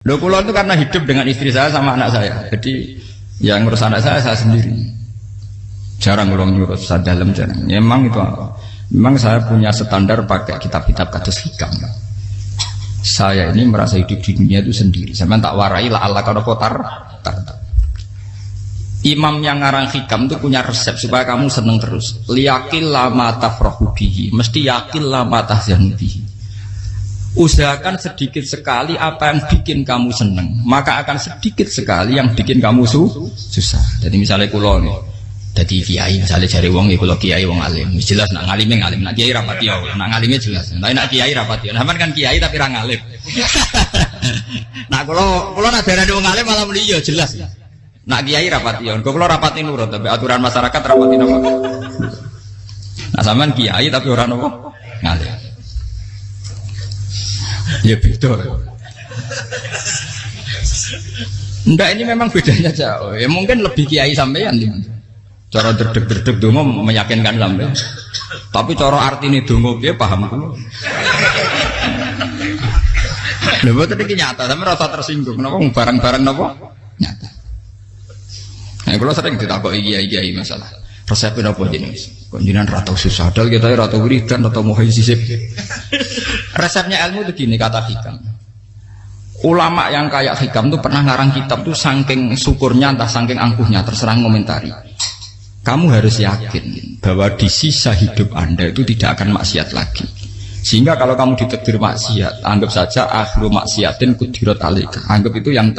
Loh kula itu karena hidup dengan istri saya sama anak saya. Jadi yang ngurus anak saya sendiri. Jarang ngurus saya dalam jarang. Ya, memang itu memang saya punya standar pakai kitab-kitab kados hikam. Saya ini merasa hidup di dunia itu sendiri. Saya tak warai lah Allah kalau kotar. Imam yang ngarang hikam itu punya resep supaya kamu seneng terus. Liyakil lama tafrahu bihi, mesti yakil lama tahzanu bihi. Usahakan sedikit sekali apa yang bikin kamu seneng, maka akan sedikit sekali yang bikin kamu susah. Jadi misalnya kulo nih, jadi kiai misalnya cari wong, kulo kiai wong alim, jelas nak ngalim ngalim, nak kiai rapati ya, nak ngalimnya jelas. Tapi nak kiai rapati ya, namun kan kiai tapi orang ngalim. Nah kulo nak darah wong alim malah beli jelas. Nak kiai rapati ya, kulo rapati nurut, tapi aturan masyarakat rapati apa? Nah sampean kiai tapi orang apa? Ngalim. Ya beda. Enggak, ini memang bedanya jauh. Ya mungkin lebih kiai sampean. Cara derdek-derdek dongo meyakinkan sampean. Tapi cara artine dongo piye paham kulo. Lha boten iki nyata, sampe rasa tersinggung. Napa barang-barang napa? Nyata. Nah, kulo sering ditakoki kiai-kiai masalah. Resepnya apa jenenge? Kok jenengan ra tau susah dal kita ra tau wiridan atau mau sisip. Resepnya ilmu itu gini kata hikam. Ulama yang kayak hikam tuh pernah ngarang kitab tuh saking syukurnya entah saking angkuhnya terserah ngomentari. Kamu harus yakin bahwa di sisa hidup Anda itu tidak akan maksiat lagi. Sehingga kalau kamu ditakdir maksiat, anggap saja akhlu maksiatin kudirat alaika. Anggap itu yang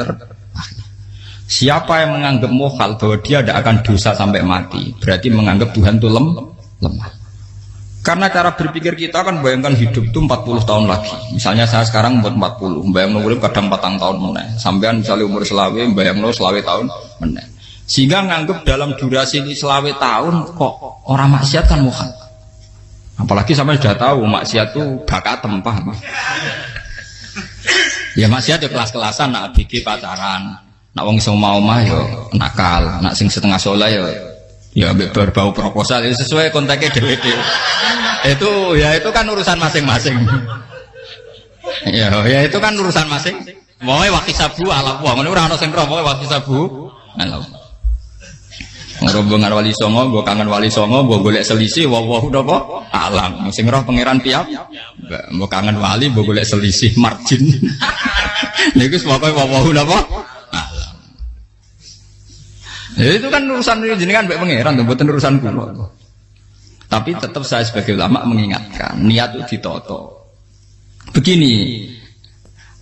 Siapa yang menganggap mohal bahwa dia tidak akan dosa sampai mati, berarti menganggap Tuhan itu lemah. Karena cara berpikir kita kan bayangkan hidup itu 40 tahun lagi. Misalnya saya sekarang umur 40, bayang urip kadang 4 tahun meneh. Sampean misalnya umur selawe, bayang selawe tahun meneh. Sehingga menganggap dalam durasi selawe tahun kok orang maksiat kan mohal. Apalagi sampai sudah tahu maksiat itu bakat tempah. Ya maksiat ya kelas-kelasan, nak bikin pacaran. Nak wong iso mau mah yo nakal, nak sing setengah soleh ya berbau proposal ya sesuai kontaknya DWD. Itu kan urusan masing-masing. Ya itu kan urusan masing. Wae waktu sabu ala wong ngene ora ana sing ro waktu sabu. Ala. Rombongan wali songo, mbok kangen wali songo, mbok golek selisih wae napa? Alam. Sing roh pangeran piyap. Mbok kangen wali, mbok golek selisih margin. Niku pokoke wae napa? Ya, itu kan urusan jenengan mbek pangeran to, mboten urusan kula. Tapi tetap saya sebagai ulama mengingatkan, niat itu ditoto. Begini,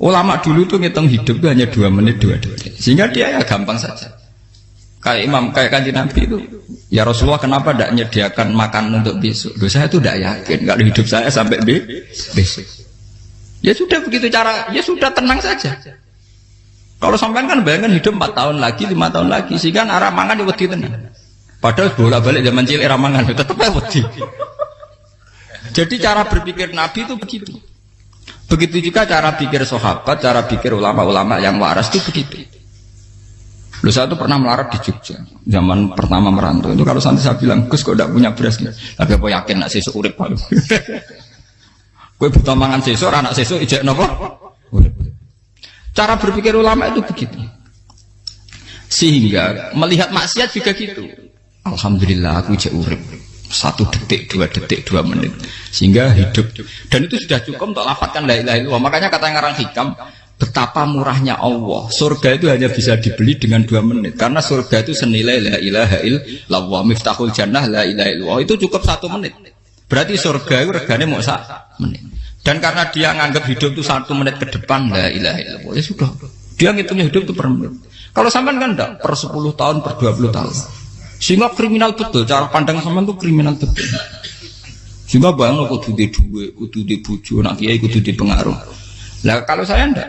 ulama dulu tuh ngitung hidup itu hanya 2 menit 2 detik. Sehingga dia ya gampang saja. Kayak imam, kayak kanjeng Nabi itu, ya Rasulullah kenapa tidak menyediakan makan untuk besok? Loh, saya itu tidak yakin kalau hidup saya sampai besok. Ya sudah begitu cara, ya sudah tenang saja. Kalau sampean kan bayangkan hidup 4 tahun lagi, 5 tahun lagi, sehingga arah mangan ya wedi tenan. Padahal bolak-balik zaman cilik arah mangan tetep wedi. Jadi cara berpikir Nabi itu begitu. Begitu juga cara pikir sahabat, cara pikir ulama-ulama yang waras itu begitu. Lu saya itu pernah melarat di Jogja, zaman pertama merantau itu kalau santai saya bilang, Gus kok tidak punya beras nih? Tapi apa yakin nak sesuk urip Pak? Kowe buta mangan sesuk, anak sesuk ijek napa? Cara berpikir ulama itu begitu. Sehingga melihat maksiat juga gitu. Alhamdulillah aku ijek urip 1 detik, 2 detik, 2 menit. Sehingga hidup. Dan itu sudah cukup untuk lafadzkan la ilaha illallah. Makanya kata yang ngarang hikam, betapa murahnya Allah. Surga itu hanya bisa dibeli dengan 2 menit. Karena surga itu senilai la ilaha illallah. Miftahul jannah la ilaha illallah. Itu cukup 1 menit. Berarti surga itu regane mau 1 menit. Dan karena dia nganggap hidup itu 1 menit ke depan, la ilaha illallah, ya sudah. Dia ngitungnya hidup itu per menit. Kalau sampean kan enggak, per 10 tahun, per 20 tahun. Sehingga kriminal betul, cara pandang sampean itu kriminal betul. Sehingga bayang kudu di duwe, kudu di bojo, nak kiai kudu di pengaruh. Lah kalau saya enggak.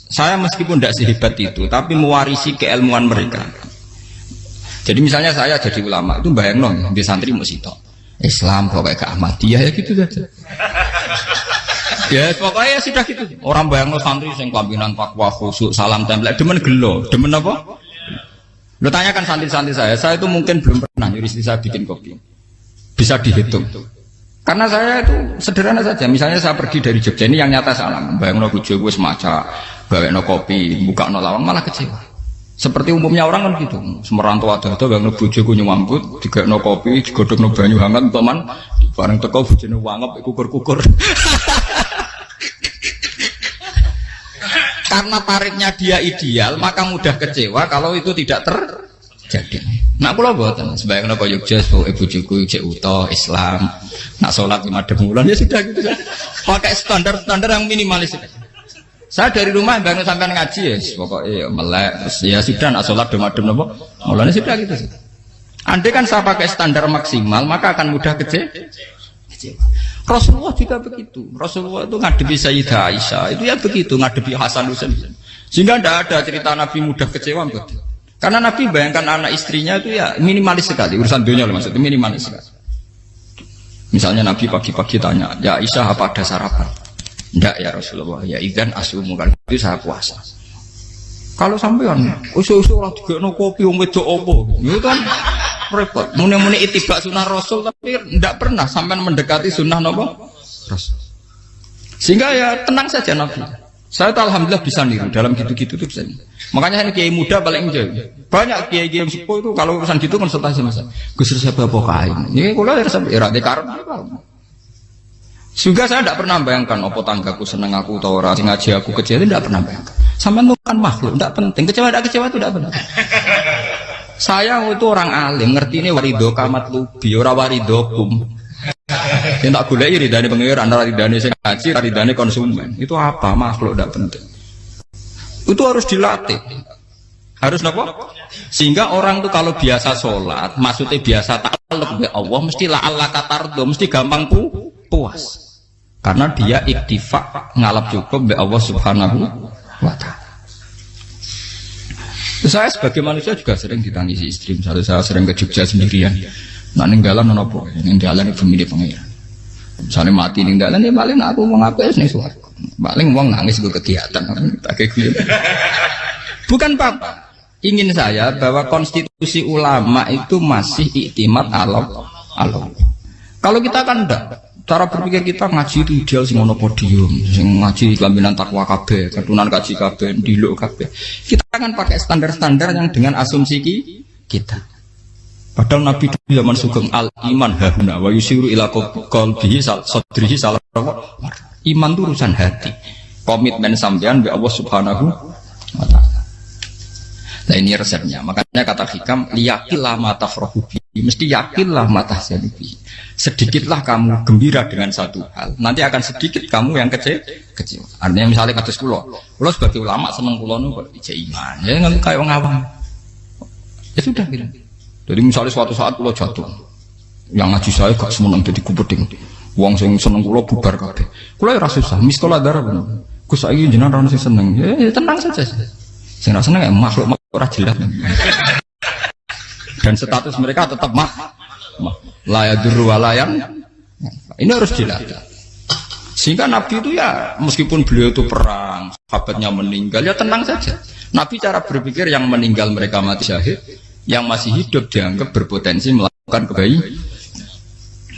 Saya meskipun enggak sehebat itu, tapi mewarisi keilmuan mereka. Jadi misalnya saya jadi ulama, itu bayang di santri musito. Islam pokoknya ke Ahmadiyah ya gitu saja. Ya pokoknya ya sudah gitu. Orang bayangno santri sing kelambinan takwa khusyuk salam tempel demen gelo, demen apa? Lo tanyakan santri-santri saya itu mungkin belum pernah nyuruh istri saya bikin kopi. Bisa dihitung. Karena saya itu sederhana saja. Misalnya saya pergi dari Jogja ini yang nyata salam. Bayangno bojo gue semaca gawekno kopi, bukakno lawang malah kecewa. Seperti umumnya orang kan gitu. Semerantau ada bang bojoku nyuambut, digawekno kopi, digodhogno banyu hangat teman, bareng teko bojone wangep kukur-kukur. Karena tarifnya dia ideal, maka mudah kecewa kalau itu tidak terjadi. Nak kula mboten, sebayangno kaya Jogja, bojoku cek utuh Islam, nak salat 5 wulan ya sudah gitu. Pakai standar-standar yang minimalis. Saya dari rumah bangun sampai ngaji ya, pokoknya melek, ya sudah nak sholat demadem nopo, mulanya sudah gitu. Andai kan saya pakai standar maksimal, maka akan mudah kecewa. Rasulullah juga begitu. Rasulullah itu ngadepi Sayyidah Aisyah, itu ya begitu, ngadepi Hasan Husain. Sehingga tidak ada cerita Nabi mudah kecewa, betul. Karena Nabi bayangkan anak istrinya itu ya minimalis sekali, urusan dunia maksudnya minimalis sekali. Misalnya Nabi pagi-pagi tanya, ya Aisyah apa ada sarapan? Tidak ya Rasulullah, ya ikan asumu kan itu saya puasa. Kalau sampean usul-usul lah juga no kopi wedok opo, itu kan repot. Muni-muni itibak sunnah Rasul tapi tidak pernah sampai mendekati sunnah nopo Rasul. Sehingga ya tenang saja Nabi. Saya tuh alhamdulillah bisa niru dalam gitu-gitu tuh bisa. Makanya ini kiai muda paling jauh. Banyak kiai-kiai yang sepuh itu kalau urusan gitu konsultasi masa. Gus siapa kain. Ini kalau ada sampai era dekarun. Juga saya tidak pernah bayangkan opo tanggaku seneng aku atau orang ngaji aku kecewa, tidak pernah bayangkan. Sampai itu kan makhluk, tidak penting. Kecewa tidak kecewa itu tidak benar. Saya itu orang alim, ngerti ini warido kamat lubi, ora warido kum. Yang tak gulai ridane pengira antara ridane sing ngaji, ridane konsumen. Itu apa makhluk tidak penting. Itu harus dilatih. Harus apa? Sehingga orang tuh kalau biasa sholat, maksudnya biasa ta'alluq be Allah, mesti la'alla katardo, mesti gampang puas. Karena dia iktifak ngalap cukup be Allah Subhanahu wa ta'ala. Saya sebagai manusia juga sering ditangisi istri. Misalnya saya sering ke Jogja sendirian. Nah ninggalan nopo, ninggalan itu milih pengiran. Misalnya mati ninggalan ya paling aku mau ngapain nih suara. Paling uang nangis gue kegiatan. Bukan apa. Ingin saya bahwa konstitusi ulama itu masih iktimat Allah. Kalau kita kan enggak. Cara berpikir kita ngaji itu ideal sing ono podium, sing ngaji kelaminan takwa kabeh, ketunan kaji kabeh, ndiluk kabeh. Kita akan pakai standar-standar yang dengan asumsi kita. Padahal Nabi zaman sugeng al iman hahuna wa yusiru ila qalbihi sadrihi salah. Iman itu urusan hati. Komitmen sampean be Allah Subhanahu wa taala. Nah ini resepnya. Makanya kata hikam liyakillah ma tafrahu bi. Mesti yakinlah ma tahzanu bi. Sedikitlah kamu gembira dengan satu hal, nanti akan sedikit kamu yang kecewa. Artinya misalnya kados kula sebagai ulama seneng kula nu kok ijek iman, ya nggak kayak orang awam. Ya sudah gitu. Jadi misalnya suatu saat kula jatuh, yang ngaji saya gak semeneng jadi kupeding, wong sing seneng kula bubar kabeh. Kula ya ora susah, mistola darah bener. Gus saiki jenengan ora sing seneng, ya tenang saja. Sing ora seneng ya makhluk ora jelas. Dan status mereka tetap layaduru walayan. Ini harus dilatih. Sehingga Nabi itu ya meskipun beliau itu perang, sahabatnya meninggal ya tenang saja. Nabi cara berpikir yang meninggal mereka mati syahid, yang masih hidup dianggap berpotensi melakukan kebaikan.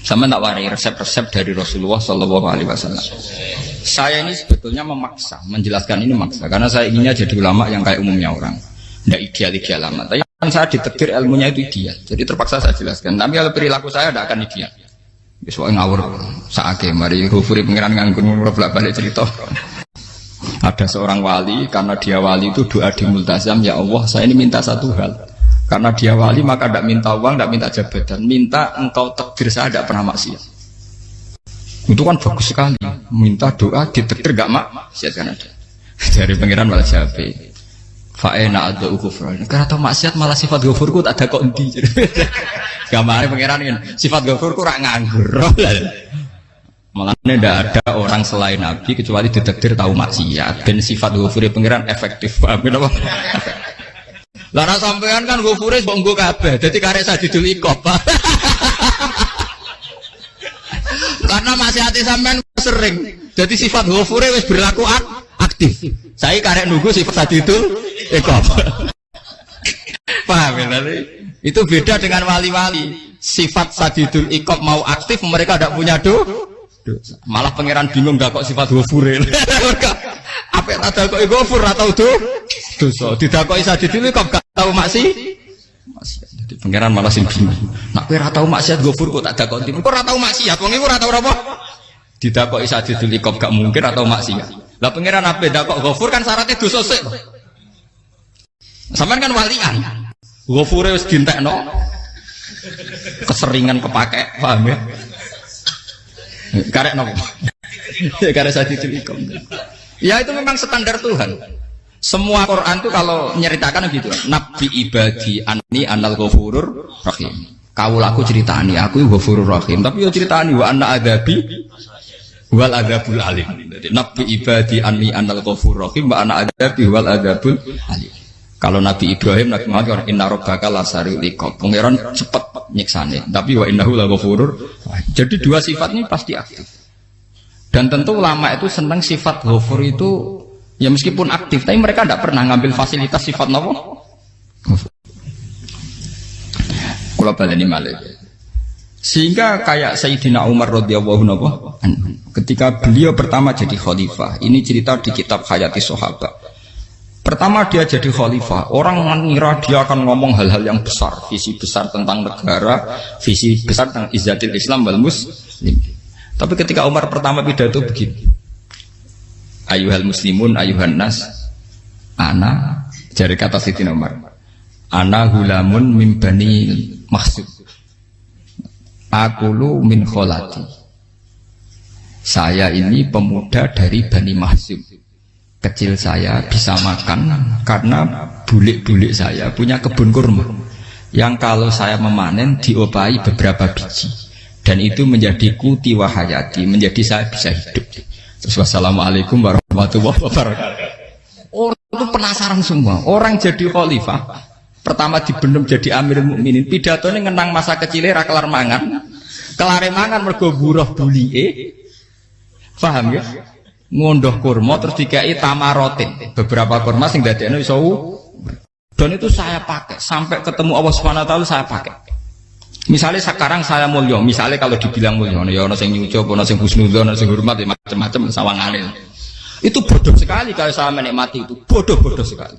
Sama tak warai resep-resep dari Rasulullah SAW. Saya ini sebetulnya memaksa, menjelaskan ini maksa karena saya inginnya jadi ulama yang kayak umumnya orang. Tidak ideal amat. Tapi kan saya ditekdir ilmunya itu ideal. Jadi terpaksa saya jelaskan. Tapi kalau perilaku saya tidak akan ideal. Soalnya ngawur. Saake mari Ghafuri pengiran nganggur bolak-balik cerita. Ada seorang wali, karena dia wali itu doa di multazam, ya Allah saya ini minta satu hal. Karena dia wali maka tidak minta uang, tidak minta jabatan, minta engkau takdir saya tidak pernah maksiat. Itu kan bagus sekali. Minta doa ditakdir gak maksiat kan ada. Dari pengiran malah Syafi'i. Fa'ena ada ukufran. Karena tahu maksiat malah sifat ghafurku tak ada kok endi. Gamane pangeran kan sifat ghafurku rak nganggur. Malah tidak ada orang selain Nabi kecuali ditakdir tahu maksiat dan sifat ghafure pangeran efektif. Paham apa? Lah nek sampean kan ghafure kok nggo kabeh. Dadi karek sadidul iqab. Karena maksiate sampean sering. Jadi sifat ghafure wis berlaku aktif. Saya karek nunggu sifat sadidul iqab. Paham ya? Itu beda dengan wali-wali. Sifat sadidul iqab mau aktif, mereka tidak punya dosa. Malah pangeran bingung gak kok sifat ghafure. Apa rada kok Ghafur ora tau dosa. Didakoki Sadidil kok gak tau maksiat. Jadi pangeran malah sing bingung. Nak kowe ora tau maksiat Ghafur kok tak dakoki. Kok ora tau maksiat? Wong iku ora tau apa? Didakoki Sadidil kok gak mungkin atau maksiat. Lah pangeran apa dakok Ghafur kan syaratnya dosa sik. Sampeyan kan walian. Ghafure wis dientekno. Keseringan kepake, paham ya? Karek nopo? Karek Sadidil ikom. Ya itu memang standar Tuhan. Semua Quran itu kalau nyeritakan gitu. Nabi ibadi anni anal ghafurur rahim. Kaulaku ceritani aku ghafurur rahim, tapi yo ceritani wa anna adzabi wal adzabul alim. Jadi Nabi ibadi anni anal ghafurur rahim wa anna adzabi wal adzabul alim. Kalau Nabi Ibrahim, Nabi Muhammad inna rabbaka lasariul iqab. Pangeran cepat nyiksane, tapi wa innahu laghafurur. Jadi dua sifat ini pasti aktif. Dan tentu ulama itu senang sifat ghafur itu ya meskipun aktif, tapi mereka tidak pernah ngambil fasilitas sifat apa? Kula baleni malih. Sehingga kayak Sayyidina Umar radhiyallahu anhu ketika beliau pertama jadi khalifah, ini cerita di kitab Hayati Sahabat. Pertama dia jadi khalifah, orang mengira dia akan ngomong hal-hal yang besar, visi besar tentang negara, visi besar tentang izzatil Islam wal muslim. Tapi ketika Umar pertama pidato begini, ayuhal muslimun ayuhan nas, ana, dari kata Sayyidina Umar, ana hulamun min bani Makhzum, akulu min kholati. Saya ini pemuda dari Bani Makhzum. Kecil saya bisa makan karena bulik-bulik saya punya kebun kurma yang kalau saya memanen diopahi beberapa biji. Dan itu menjadi kuti wahayati, menjadi saya bisa hidup. Terus wassalamualaikum warahmatullahi wabarakatuh. Orang itu penasaran semua. Orang jadi khalifah, pertama dibendem jadi Amirul Mukminin, pidatonya ngenang masa kecilnya ra kelar mangan. Kelare mangan mergo buruh bulike. Paham ya? Ngondoh kurma terus dikai tamarotin. Beberapa kurma sing dadekno iso. Dan itu saya pakai sampai ketemu Allah Subhanahu wa taala saya pakai. Misalnya sekarang saya mulya, misalnya kalau dibilang mulya, ya ono sing nyucup, ono sing husnudzon, ono sing hormat, ya macam-macam sawangane. Itu bodoh sekali kalau saya menikmati itu, bodoh sekali.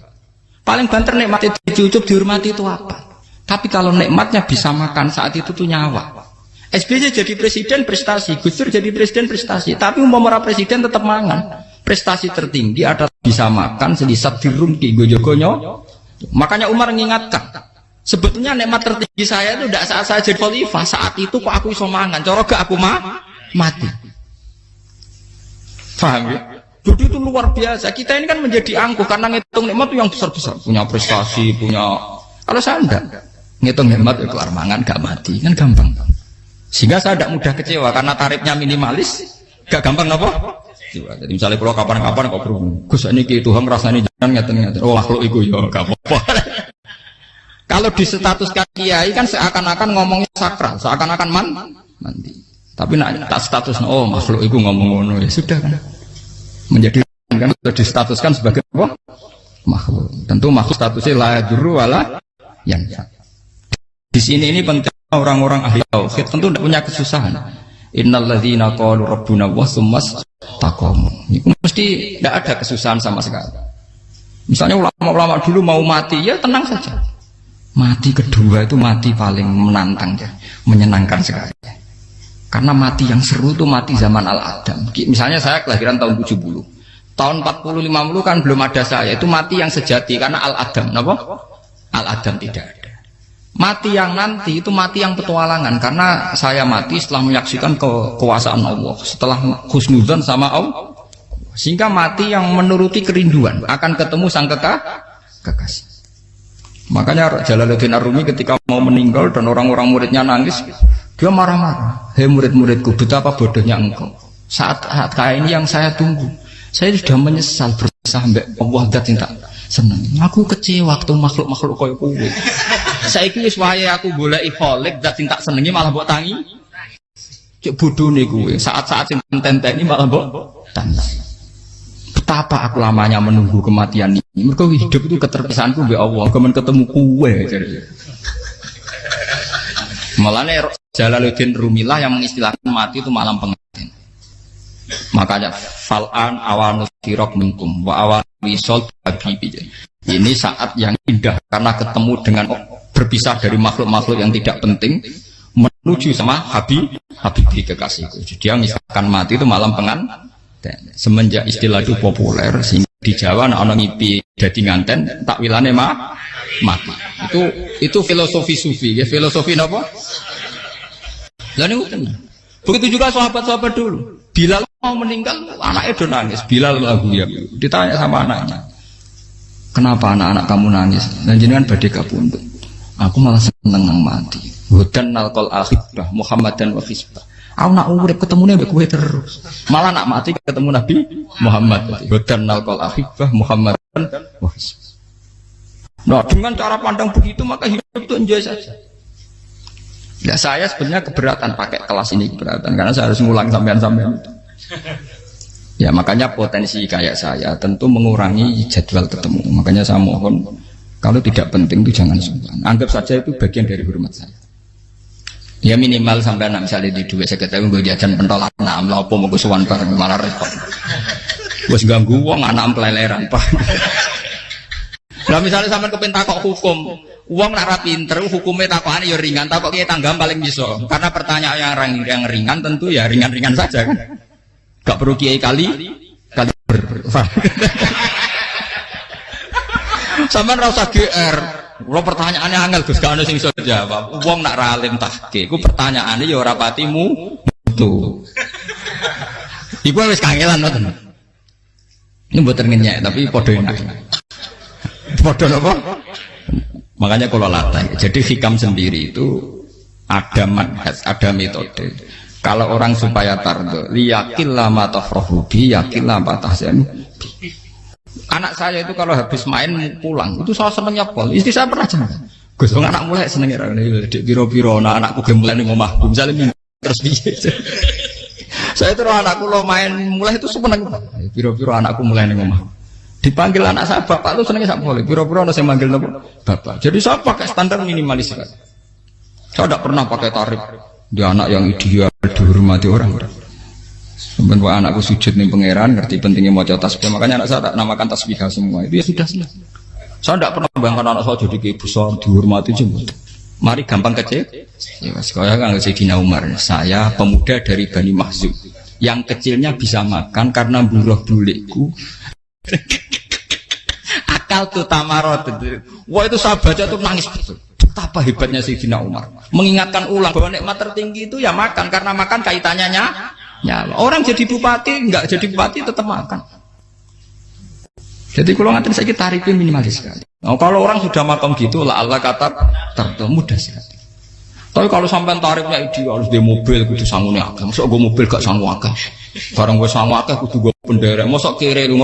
Paling banter nikmati dicucup, dihormati itu apa? Tapi kalau nikmatnya bisa makan saat itu tuh nyawa. SBY jadi presiden prestasi, Gus Dur jadi presiden prestasi, tapi umpama presiden tetap mangan. Prestasi tertinggi ada bisa makan selisat dirumki gojogonyo. Makanya Umar mengingatkan. Sebetulnya nikmat tertinggi saya itu tidak saat saya jadi khalifah, saat itu kok aku iso mangan, cara gak aku mati. Paham ya? Jadi itu luar biasa. Kita ini kan menjadi angkuh karena ngitung nikmat itu yang besar-besar, punya prestasi, punya. Kalau saya enggak, ngitung nikmat itu kelar mangan gak mati, kan gampang. Sehingga saya tidak mudah kecewa karena tarifnya minimalis, gak gampang apa? Jadi misalnya kalau kapan-kapan kok berhubung, Gus ini Tuhan rasanya jangan ngeten-ngeten. Oh makhluk itu ya gak apa-apa. Kalau di status kiai kan seakan-akan ngomongnya sakral, seakan-akan mandi. Tapi nak status oh makhluk itu ngomong ngono ya sudah kan. Menjadi kan sudah distatuskan sebagai apa? Makhluk. Tentu makhluk statusnya la yadurru wala yanfa. Di sini ini penting orang-orang ahli tauhid tentu tidak punya kesusahan. Innalladzina qalu rabbuna wa tsummas taqamu. Itu mesti tidak ada kesusahan sama sekali. Misalnya ulama-ulama dulu mau mati ya tenang saja. Mati kedua itu mati paling menantang ya, menyenangkan sekali. Karena mati yang seru itu mati zaman Al-Adam. Misalnya saya kelahiran tahun 70. Tahun 40-50 kan belum ada saya. Itu mati yang sejati karena Al-Adam. Kenapa? Al-Adam tidak ada. Mati yang nanti itu mati yang petualangan. Karena saya mati setelah menyaksikan kekuasaan Allah. Setelah husnudzon sama Allah. Sehingga mati yang menuruti kerinduan. Akan ketemu sang kekasih. Makanya Jalaluddin Ar-Rumi ketika mau meninggal dan orang-orang muridnya nangis, dia marah-marah. Hei murid-muridku, betapa bodohnya engkau. Saat kayak ini yang saya tunggu. Saya sudah menyesal berusaha sampai Allah dat tak senang. Aku kecewa waktu makhluk-makhluk koyo kowe. Saiki wis wayahe aku goleki Khalik dat tak senengi malah mbok tangi. Cek bodone kowe. Saat-saat sing tenteni malah mbok tantang. Betapa aku lamanya menunggu kematian ini. Mereka hidup itu keterkesanku be Allah. Kemen ketemu kue. Malahnya Jalaluddin Rumilah yang mengistilahkan mati itu malam pengantin. Makanya fal'an awanu sirok minkum wa awan wisol habibi. Ini saat yang indah karena ketemu dengan berpisah dari makhluk-makhluk yang tidak penting menuju sama habibi kekasihku. Jadi dia misalkan mati itu malam pengantin. Semenjak istilah itu populer sehingga di Jawa ana ngipi dadi nganten takwilane mati. Itu filosofi sufi, ya filosofi napa? Lah niku tenan. Begitu juga sahabat-sahabat dulu. Bilal mau meninggal, anaknya udah nangis. Bilal lagu ya. Ditanya sama anaknya, kenapa anak-anak kamu nangis? Dan jenengan badhe kapundhut. Aku malah seneng nang mati. Hudan nalqal akhirah Muhammadan wa hisbah. Aku nak urip ketemune mbek kowe terus. Malah nak mati ketemu Nabi Muhammad. Hudan nalqal akhirah Muhammadan wa hisbah. Nah, dengan cara pandang begitu maka hidup itu enjoy saja. Ya saya sebenarnya keberatan pakai kelas ini, keberatan karena saya harus ngulang sampean-sampean itu. Ya makanya potensi kayak saya tentu mengurangi jadwal ketemu. Makanya saya mohon kalau tidak penting itu jangan sungkan. Anggap saja itu bagian dari hormat saya. Ya minimal sampai misalnya di dua saya ketahui gue jajan pentolan enam lapo mau kesuwan bareng malah repot. Bos ganggu uang anak peleleran pak. Nah misalnya sampai kepen takok hukum, uang nak rapi pinter, hukumnya takokan ya ringan, takok kita tanggam paling bisa. Karena pertanyaan yang ringan tentu ya ringan-ringan saja kan. Gak perlu kiai kali sampai rasa GR. Kalau pertanyaannya angel Gus gak ada sing iso jawab. Uang nak ralim tahke, ku pertanyaannya ya ora patimu tuh. Iku wis kangelan ngoten. Ini mboten ngenyek tapi padha enak. Padha napa? Makanya kalau latih. Jadi hikam sendiri itu ada manhaj, ada metode. Kalau orang supaya tardo, liyakillah ma tafrahu bi, yakillah ma tahzanu. Anak saya itu kalau habis main pulang, itu saya senengnya pol. Istri saya pernah jangan. Gus, anak mulai senengnya dek biro-biro, anakku ge mulai ning omahku. Misalnya terus piye. Saya itu anakku lo main mulai itu seneng. Biro-biro anakku mulai ning omahku. Dipanggil anak saya bapak itu senengnya sak boleh. Biro-biro ana sing manggil bapak. Jadi saya pakai standar minimalis. Saya tidak pernah pakai tarif. Dia anak yang ideal dihormati orang. Sebenarnya anakku sujud nih pangeran, ngerti pentingnya mau tasbih. Makanya anak saya tak namakan tasbih semua. Itu ya sudah selesai. Saya tidak pernah bayangkan anak saya jadi kayak besar dihormati juga. Mari gampang kecil. Ya, sekolah kan Sayyidina Umar. Saya pemuda dari Bani Mahzub. Yang kecilnya bisa makan karena buruh bulikku. Akal tuh tamarot. Wah itu saya baca tuh nangis betul. Betapa hebatnya Sayyidina Umar. Mengingatkan ulang bahwa nikmat tertinggi itu ya makan karena makan kaitannya ya, orang jadi bupati, enggak jadi bupati tetap makan. Jadi kalau ngantin saya tarifnya minimalis sekali. Nah, kalau orang sudah makan gitu, lah Allah kata mudah sekali. Tapi kalau sampai tarifnya ideal harus di mobil, kudu sangune akeh. Mosok gue mobil gak sanggup akeh. Barang gue sanggup akeh kudu gue penderek. Mosok kiri lu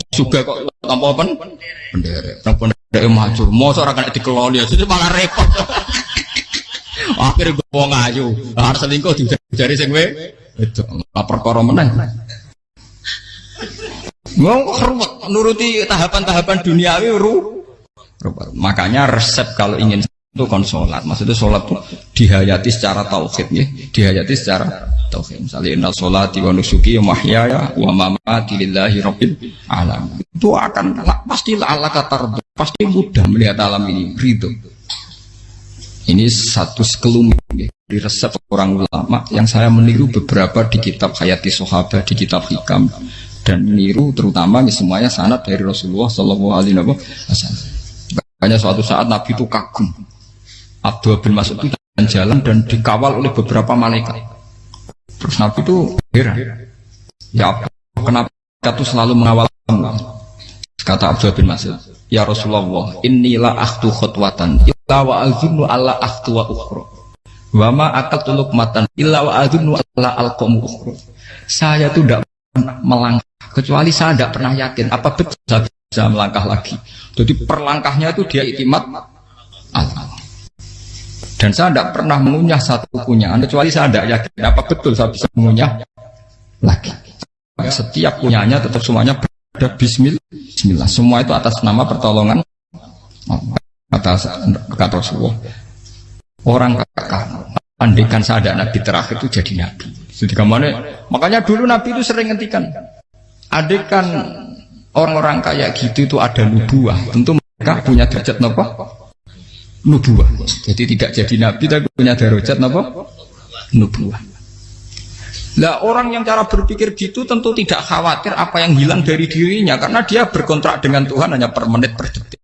juga kok tanpa penderek. Nang penderek maju. Mosok ora kena dikeloli, jadi malah repot. Akhirnya gue wong ayu, harus selingkuh dijari sing itu lapor koro menang. Mau hormat nuruti tahapan-tahapan duniawi makanya resep kalau ingin itu kon sholat. Maksudnya sholat itu dihayati secara tauhid ya, dihayati secara tauhid. Misalnya innal sholati wa nusuki wa mahyaya wa mamati lillahi rabbil alamin. Itu akan pasti Allah katar, pasti mudah melihat alam ini ridho. Ini satu sekelumit di resep orang ulama yang saya meniru beberapa di kitab Hayati Sahabat, di kitab Hikam, dan meniru terutama semuanya sanad dari Rasulullah Shallallahu Alaihi Wasallam. Makanya suatu saat Nabi itu kagum. Abdullah bin Mas'ud itu jalan dan dikawal oleh beberapa malaikat. Terus Nabi itu heran. Ya kenapa kita tuh selalu mengawal kamu? Kata Abdullah bin Mas'ud, ya Rasulullah, inilah akhtu khutwatan illa wa azunnu alla akhtu wa ukhra wa ma aqaltu luqmatan illa wa azunnu alla alqamu ukhra. Saya itu tidak pernah melangkah kecuali saya tidak pernah yakin apa betul saya bisa melangkah lagi. Jadi perlangkahnya itu dia iktimat Allah. Dan saya tidak pernah mengunyah satu kunyahan kecuali saya tidak yakin apa betul saya bisa mengunyah lagi. Setiap kunyahnya tetap semuanya ada bismillah. Semua itu atas nama pertolongan atas kata Rasulullah. Orang kakak andikan saya ada nabi terakhir itu jadi nabi. Jadi makanya dulu Nabi itu sering ngendikan, adekan orang-orang kayak gitu itu ada nubuah, tentu mereka punya derajat napa? Nubuah. Jadi tidak jadi Nabi tapi punya derajat napa? Nubuah. Lah orang yang cara berpikir gitu tentu tidak khawatir apa yang hilang dari dirinya, karena dia berkontrak dengan Tuhan hanya per menit per detik.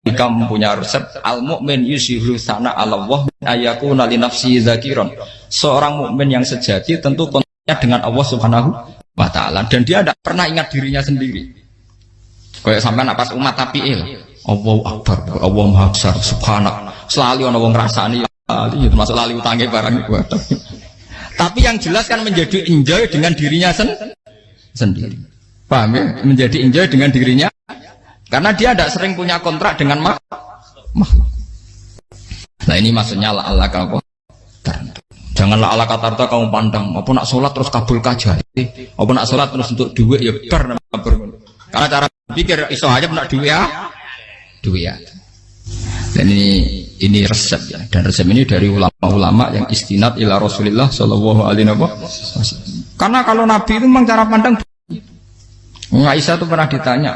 Jika mempunyai resep al-mu'min yusiru sana Allah ayakuna li nafsi dzakiron. Seorang mukmin yang sejati tentu kontaknya dengan Allah Subhanahu wa taala dan dia tidak pernah ingat dirinya sendiri. Kayak sampean pas umat tapi Allahu Akbar, Allah Maha Besar, subhanak. Selalu ana wong ngrasani termasuk lali utange barang iku. Tapi yang jelas kan menjadi enjoy dengan dirinya sendiri. Paham ya? Menjadi enjoy dengan dirinya karena dia tidak sering punya kontrak dengan makhluk. Nah ini maksudnya Allah kau janganlah Allah kata kamu pandang apa nak sholat terus kabul kajah apa nak sholat terus untuk duit ya ber karena cara pikir iso aja nak duit ya. Dan ini resep ya, dan resep ini dari ulama-ulama yang istinad ila Rasulillah sallallahu alaihi wasallam. Karena kalau Nabi itu memang cara pandang Aisyah itu pernah ditanya,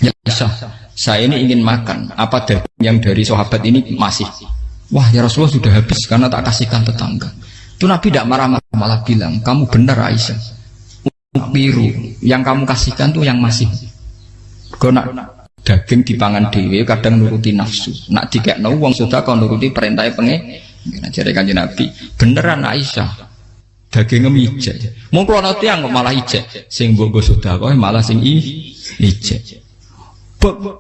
ya Aisyah, saya ini ingin makan, apa daging yang dari sahabat ini masih? Wah ya Rasulullah sudah habis karena tak kasihkan tetangga. Itu Nabi tidak marah-marah, malah bilang, kamu benar Aisyah, biru yang kamu kasihkan tuh yang masih. Kau nak daging dipangan dewe kadang nuruti nafsu, nak dikekno wong sudah kau nuruti perintahnya pengen. Jadi kanjeng Nabi, beneran Aisyah, dagingnya ijek. Mau keluar tiang kok malah ijek, sing bogo sudah kau malah sing ijek.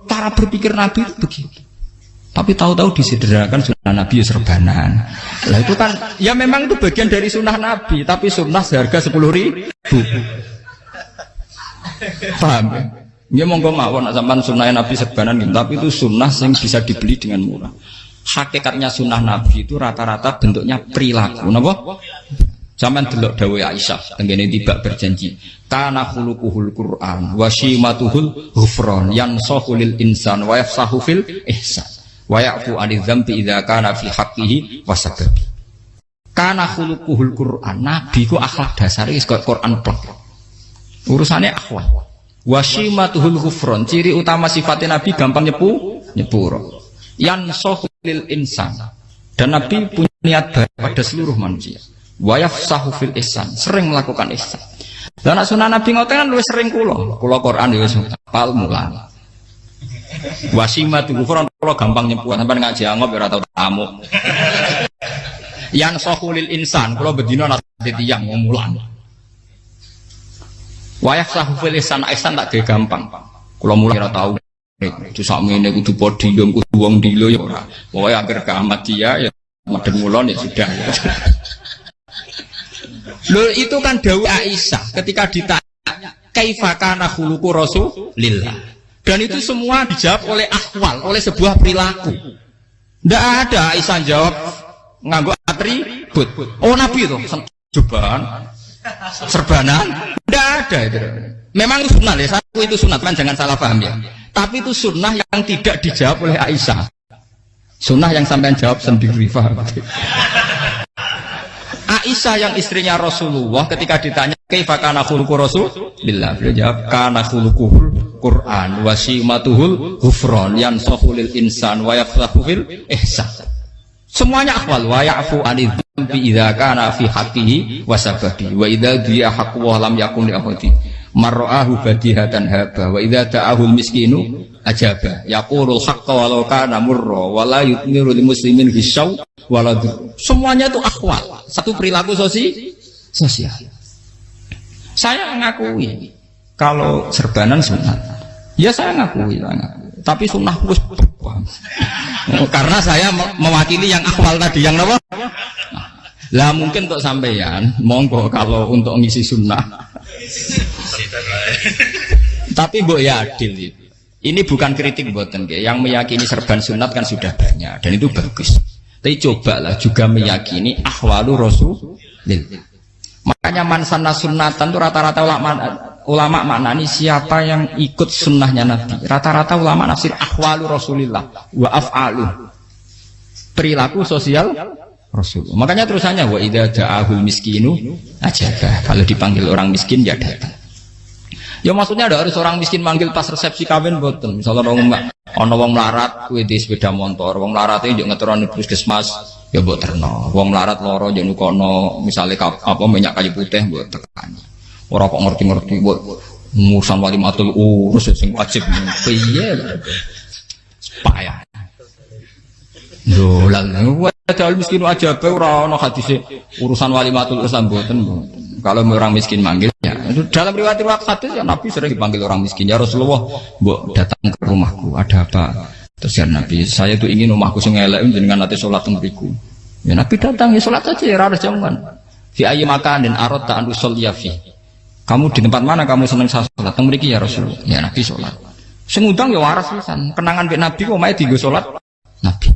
Cara berpikir Nabi itu begitu. Tapi tahu-tahu disederhanakan sunnah Nabi serbanan. Lah itu kan, ya memang itu bagian dari sunnah Nabi, tapi sunnah seharga 10.000. Paham ya? Ya monggo mawon nak sampean sunnah Nabi serbanan gitu, tapi itu sunnah yang bisa dibeli dengan murah. Hakikatnya sunnah Nabi itu rata-rata bentuknya perilaku. Napa? Sampeyan delok dawuh Aisyah tengene tiba berjanji, kana khuluquhul Qur'an wa shimatuhul ghufran yansahu lil insan wa yafsahu fil ihsan wa ya'fu 'anil dzambi idza kana fi haqqihi wa sababi. Kana khuluquhul Qur'an, Nabi ku akhlak dasare wis kaya Qur'an plek. Urusane akhlak. Wa shimatuhul ghufran, ciri utama sifatnya Nabi gampang nyepuro. Yansahu lil insan. Dan Nabi punya niat baik pada seluruh manusia. Wa yafsahu fil ihsan, sering melakukan ihsan. Dan sunnah Nabi ngoten kan luwih sering kula Quran ya wis hafal mulan. Wasimatu Quran kula gampang nyebut sampean ngaji angop ora tau tamu. Yang sahulil insan kula bedina nate tiyang mulan. Wa yafsahu fil ihsan tak ge gampang. Kula mulan ora tau. Itu sakmene kudu podium kudu wong dilo ya ora. Pokoke akhir kiamat dia ya madhep mulon ya sudah. Loh itu kan dawuh Aisyah ketika ditanya kaifa kana khuluqu Rasulillah. Dan itu semua dijawab oleh ahwal, oleh sebuah perilaku. Tidak ada Aisyah jawab nganggo atribut. Oh Nabi itu serbanan. Tidak ada itu. Memang itu sunnah ya, satu itu sunnah kan jangan salah paham ya. Tapi itu sunnah yang tidak dijawab oleh Aisyah. Sunnah yang sampean jawab sendiri paham. Aisyah yang istrinya Rasulullah ketika ditanya kaifa kana khuluqu Rasulillah, beliau jawab kana khuluquhul Qur'an wa shimatuhul ghufran yansahu lil insan wa yafsahu fil ihsan. Semuanya akwal wa ya'fu 'anil dzambi idza kana fi haqqihi wa sababi wa idza diya haqqu wa lam yakun li ahadi marra'ahu badihatan haba wa idza ta'ahul miskinu ajaba yaqulul haqqa walau kana murra wa la yutmiru lil muslimin hisau waladur. Semuanya itu akwal, satu perilaku sosial. Saya ngakui kalau serbanan sunat, ya saya ngakui. Tapi sunnah wis karena saya mewakili yang akwal tadi, yang apa? Lah mungkin untuk sampeyan, monggo kalau untuk ngisi sunnah. Tapi mbok ya adil. Ini bukan kritik mboten, yang meyakini serban sunat kan sudah banyak dan itu bagus. Tapi cobalah juga meyakini ahwalu Rasulillah. Makanya mansanna sunnatan itu rata-rata ulama maknani siapa yang ikut sunnahnya Nabi. Rata-rata ulama nafsir ahwalu Rasulillah wa af'alu. Perilaku sosial Rasul. Makanya terusannya wa idza ja'ahul miskinu ajabah. Kalau dipanggil orang miskin ya datang. Ya maksudnya ada harus orang miskin manggil pas resepsi kawin mboten. Misalnya ana wong melarat kuwi di sepeda motor, wong melarat iki yo ngeteroni puskesmas ya mbok terno. Wong melarat lara yo nukono misale apa minyak kayu putih mbok tekani. Ora kok ngerti-ngerti mbok ngurusan walimatul urus sing wajib piye lho. Payah. Lho lan ada miskin aja be ora ana hadise urusan walimatul urus mboten. Kalau orang miskin manggil ya dalam riwayat hadis ya Nabi sering dipanggil orang miskin ya Rasulullah mbok datang ke rumahku ada apa terus ya Nabi saya tuh ingin rumahku sing elek jenengan nanti sholat teng mriku ya Nabi datang ya sholat saja ya ora jaman fi ayyi makanin aradta an usolliya fi kamu di tempat mana kamu seneng sholat teng mriki ya Rasulullah ya Nabi sholat sing ngundang ya waras pisan kenangan mbek Nabi kok mae dienggo sholat Nabi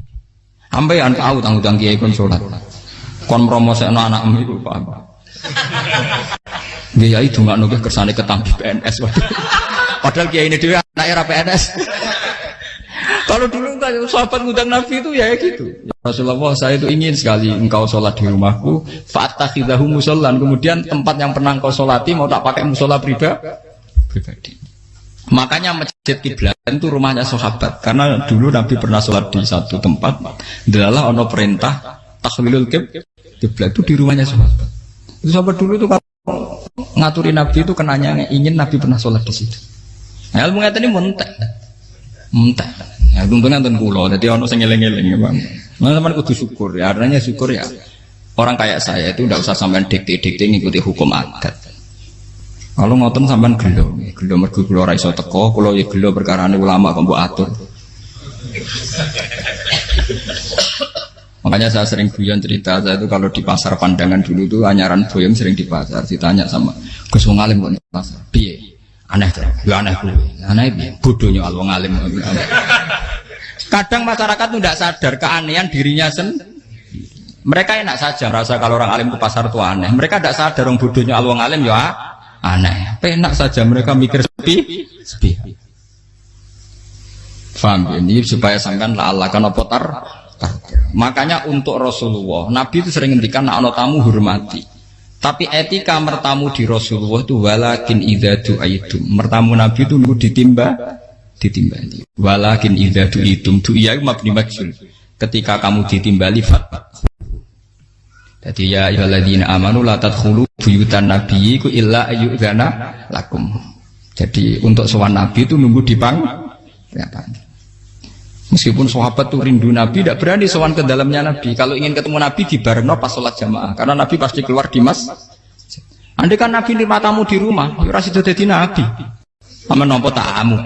ampean tahu tanggung kiai kon sholat kon promosekno anakmu iku paham dia itu nggak nunggu kersane ketampi PNS padahal kiai ini dia anak era PNS kalau dulu kan sahabat ngundang Nabi itu ya gitu ya Rasulullah saya itu ingin sekali engkau sholat di rumahku fa'takhidahu musollan kemudian tempat yang pernah engkau sholati mau tak pakai musola pribadi makanya masjid kiblat itu rumahnya sahabat karena dulu Nabi pernah sholat di satu tempat adalah ono perintah takhlilul kiblat itu di rumahnya sahabat. Itu sahabat dulu itu kalau ngaturi Nabi itu kenanya ingin Nabi pernah sholat di situ. Nah, ilmu ngeten ini mentek. Ya untungnya nonton kula, jadi ono sing eling-eling ya Bang. Nah, teman kudu syukur ya, artinya syukur ya. Orang kayak saya itu tidak usah sampean dikte-dikte ngikuti hukum adat. Kalau ngoten sampean gelo mergo kula ora iso teko, kula ya gelo perkarane ulama kok mbok atur. Makanya saya sering guyon cerita saya itu kalau di pasar Pandangan dulu tuh anyaran boyong sering di pasar ditanya sama Gus wong alim kok di pasar piye aneh tuh ya aneh kuwi aneh piye bodohnya wong alim kadang masyarakat tuh tidak sadar keanehan dirinya sendiri mereka enak saja merasa kalau orang alim ke pasar itu aneh mereka tidak sadar orang bodohnya wong alim ya aneh enak saja mereka mikir sepi paham ini supaya sampean la kan apa tar makanya untuk Rasulullah Nabi itu sering ngendikan nek ana tamu hormati tapi etika mertamu di Rasulullah itu walakin idza du'aitum mertamu Nabi itu nunggu ditimbali walakin idza du'itum du'iya mabni majhul ketika kamu ditimbali fat jadi ya ayyuhalladzina amanu la tadkhulu buyutan nabiyyi illa ayyudzana lakum jadi untuk sowan Nabi itu nunggu dipang ya meskipun sahabat tuh rindu Nabi tidak berani sowan ke dalamnya Nabi kalau ingin ketemu Nabi di barno pas sholat jamaah karena Nabi pasti keluar di mas andai kan Nabi nerima tamu di rumah ya rasido dadi Nabi sama nompo tamu